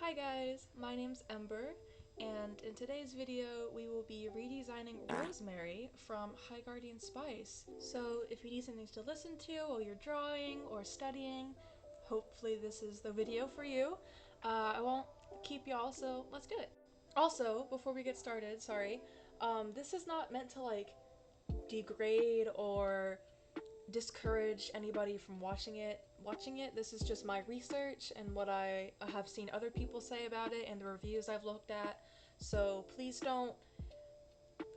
Hi guys, my name's Ember, and in today's video we will be redesigning Rosemary from High Guardian Spice. So if you need something to listen to while you're drawing or studying, hopefully this is the video for you. I won't keep y'all, so let's do it. Also, before we get started, sorry, this is not meant to like degrade or discourage anybody from watching it. This is just my research and what I have seen other people say about it and the reviews I've looked at. So please don't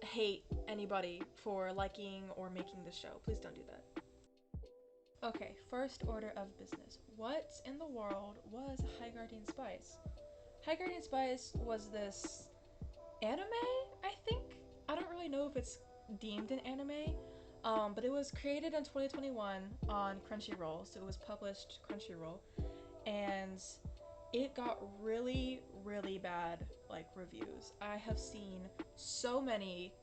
hate anybody for liking or making this show. Please don't do that. Okay, first order of business. What in the world was High Guardian Spice? High Guardian Spice was this anime, I think? I don't really know if it's deemed an anime, but it was created in 2021 on Crunchyroll, so it was published Crunchyroll, and it got really, really bad, like, reviews. I have seen so many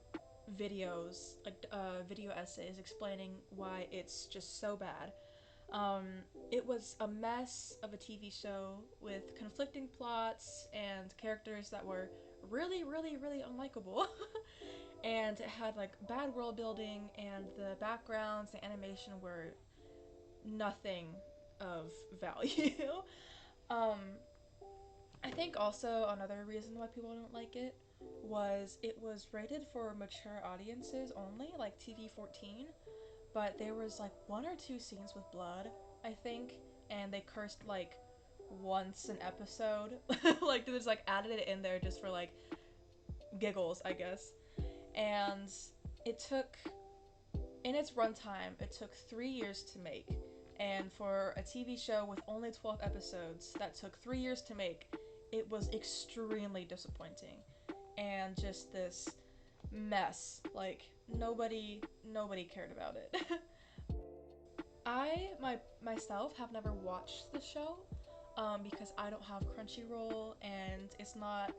videos, like, video essays explaining why it's just so bad. It was a mess of a TV show with conflicting plots and characters that were really, really, really unlikable. And it had like bad world building, and the backgrounds and animation were nothing of value. um, I think also another reason why people don't like it was rated for mature audiences only, like TV 14, but there was like one or two scenes with blood, I think, and they cursed like once an episode. Like they just like added it in there just for like giggles, I guess. And it took, in its runtime, it took 3 years to make. And for a TV show with only 12 episodes that took 3 years to make, it was extremely disappointing. And just this mess. Like, nobody cared about it. Myself have never watched the show, because I don't have Crunchyroll, and it's not,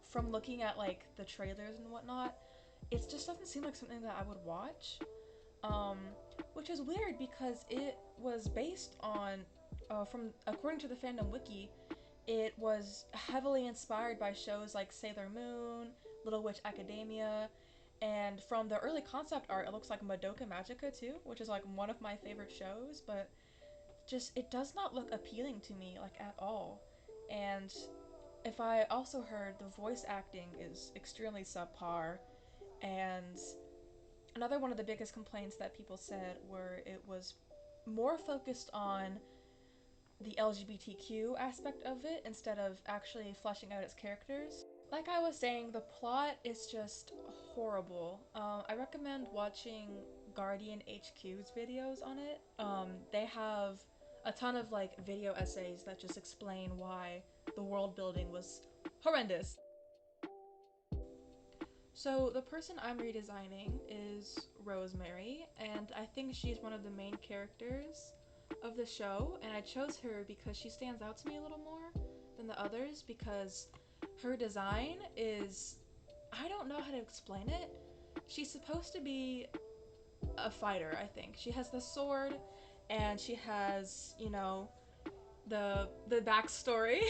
from looking at like the trailers and whatnot, it just doesn't seem like something that I would watch. Which is weird because it was based on, from according to the fandom wiki, it was heavily inspired by shows like Sailor Moon, Little Witch Academia, and from the early concept art, it looks like Madoka Magica too, which is like one of my favorite shows, but just it does not look appealing to me like at all. And if I also heard, the voice acting is extremely subpar, and another one of the biggest complaints that people said were it was more focused on the LGBTQ aspect of it instead of actually fleshing out its characters. Like I was saying, the plot is just horrible. I recommend watching Guardian HQ's videos on it. They have a ton of like video essays that just explain why the world building was horrendous. So the person I'm redesigning is Rosemary, and I think she's one of the main characters of the show, and I chose her because she stands out to me a little more than the others because her design is, I don't know how to explain it. She's supposed to be a fighter, I think. She has the sword and she has, you know, the backstory,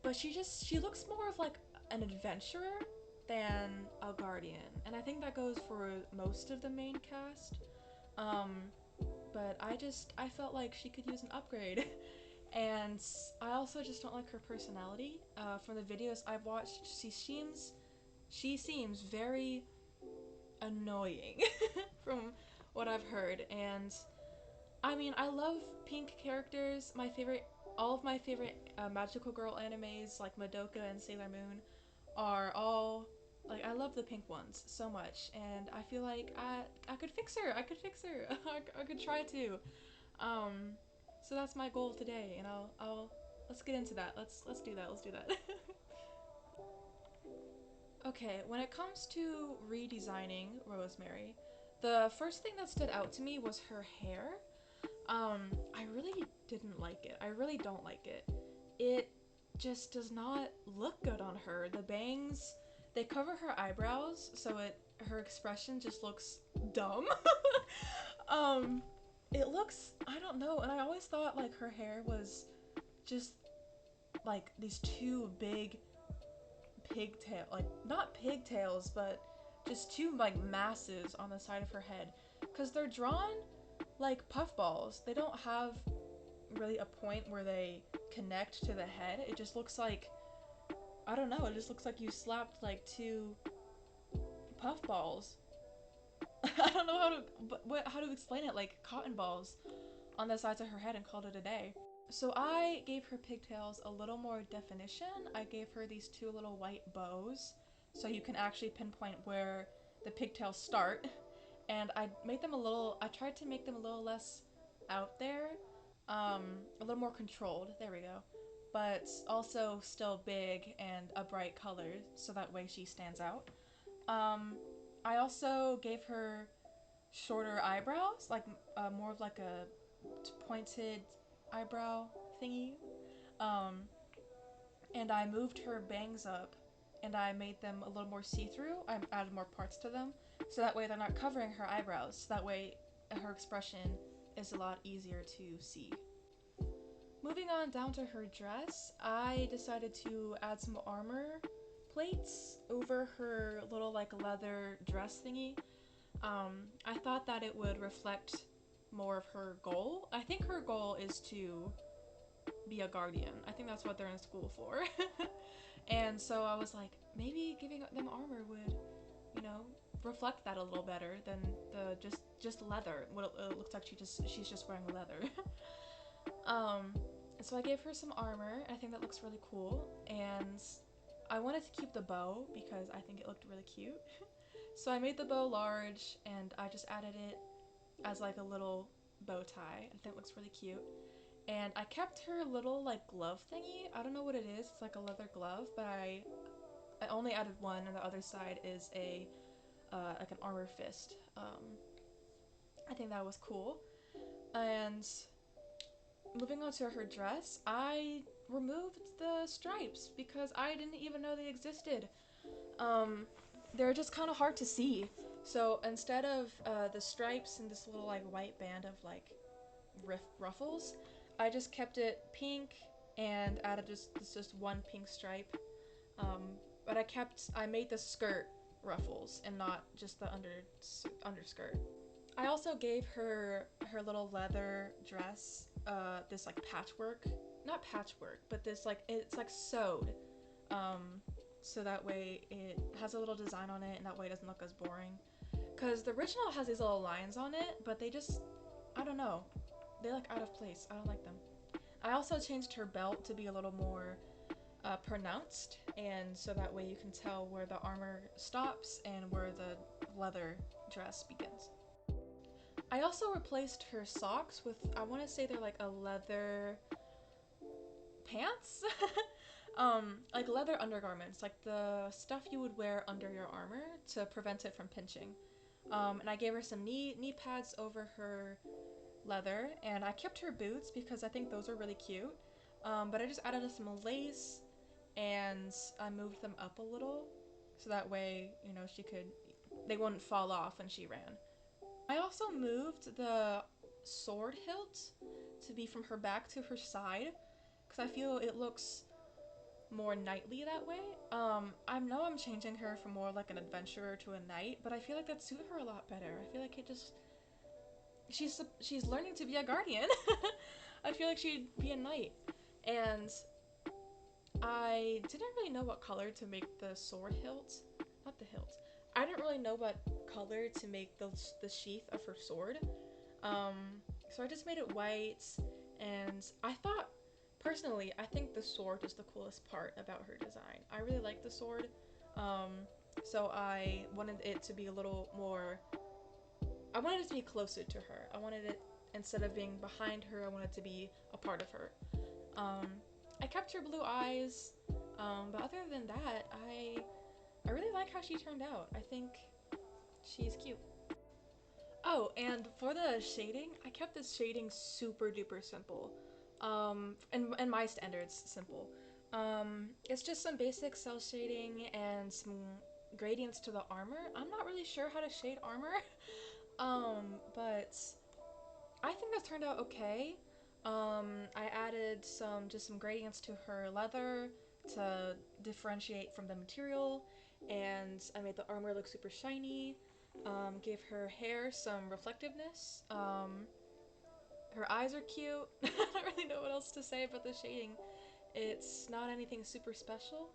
but she looks more of like an adventurer than a guardian, and I think that goes for most of the main cast. But I felt like she could use an upgrade. And I also just don't like her personality. From the videos I've watched, she seems very annoying from what I've heard. And I mean, I love pink characters. All of my favorite magical girl animes like Madoka and Sailor Moon are all, like, I love the pink ones so much, and I feel like I could fix her. I could fix her. I could try to. So that's my goal today, and I'll let's get into that. Let's do that. Let's do that. Okay, when it comes to redesigning Rosemary, the first thing that stood out to me was her hair. I really didn't like it. I really don't like it. It just does not look good on her. The bangs, they cover her eyebrows, so her expression just looks dumb. um, it looks, I don't know, and I always thought like her hair was just like these two big pigtail, like not pigtails, but just two like masses on the side of her head, because they're drawn like puffballs. They don't have really a point where they connect to the head. It just looks like, I don't know, it just looks like you slapped like two puffballs. I don't know how to explain it, like cotton balls on the sides of her head, and called it a day. So I gave her pigtails a little more definition. I gave her these two little white bows so you can actually pinpoint where the pigtails start. And I tried to make them a little less out there, a little more controlled, there we go. But also still big and a bright color, so that way she stands out. I also gave her shorter eyebrows, like more of like a pointed eyebrow thingy. Um, and I moved her bangs up and I made them a little more see-through. I added more parts to them so that way they're not covering her eyebrows. So that way her expression is a lot easier to see. Moving on down to her dress, I decided to add some armor plates over her little like leather dress thingy. I thought that it would reflect more of her goal. I think her goal is to be a guardian. I think that's what they're in school for. And so I was like, maybe giving them armor would, you know, reflect that a little better than the just leather. What it looks like she's just wearing leather. So I gave her some armor. I think that looks really cool, and I wanted to keep the bow because I think it looked really cute. So I made the bow large and I just added it as like a little bow tie. I think it looks really cute. And I kept her little like glove thingy. I don't know what it is. It's like a leather glove, but I only added one, and the other side is a like an armor fist. I think that was cool. And moving on to her dress, I removed the stripes because I didn't even know they existed. They're just kind of hard to see. So instead of the stripes and this little like white band of like ruffles, I just kept it pink and added just one pink stripe. But I made the skirt ruffles and not just the underskirt. I also gave her little leather dress this like patchwork, not patchwork, but this like it's like sewed, so that way it has a little design on it, and that way it doesn't look as boring. Cause the original has these little lines on it, but they just, I don't know, they look out of place. I don't like them. I also changed her belt to be a little more pronounced, and so that way you can tell where the armor stops and where the leather dress begins. I also replaced her socks with, I want to say they're like a leather pants? Like leather undergarments, like the stuff you would wear under your armor to prevent it from pinching. And I gave her some knee pads over her leather, and I kept her boots because I think those are really cute. But I just added some lace, and I moved them up a little so that way, you know, they wouldn't fall off when she ran. I also moved the sword hilt to be from her back to her side because I feel it looks more knightly that way. I know I'm changing her from more like an adventurer to a knight, but I feel like that suit her a lot better. I feel like she's learning to be a guardian. I feel like she'd be a knight. And I didn't really know what color to make the sword hilt. Not the hilt. I didn't really know what color to make the sheath of her sword. So I just made it white, and personally, I think the sword is the coolest part about her design. I really like the sword, so I wanted it to be a little more, I wanted it to be closer to her. I wanted it, instead of being behind her, I wanted it to be a part of her. I kept her blue eyes, but other than that, I really like how she turned out. I think she's cute. Oh, and for the shading, I kept this shading super duper simple. And my standards, simple. It's just some basic cell shading and some gradients to the armor. I'm not really sure how to shade armor, but I think this turned out okay. I added just some gradients to her leather to differentiate from the material, and I made the armor look super shiny. Gave her hair some reflectiveness. Her eyes are cute. I don't really know what else to say about the shading. It's not anything super special,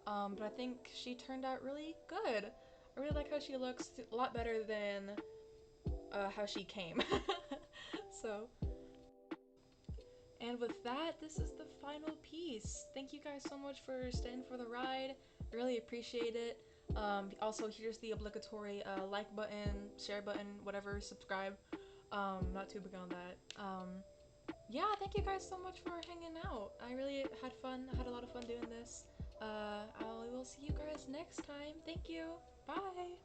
but I think she turned out really good. I really like how she looks, a lot better than how she came. So, and with that, this is the final piece. Thank you guys so much for staying for the ride. I really appreciate it. Also, here's the obligatory like button, share button, whatever, subscribe. Not too big on that. Yeah, thank you guys so much for hanging out. I really had fun. I had a lot of fun doing this. I will see you guys next time. Thank you. Bye.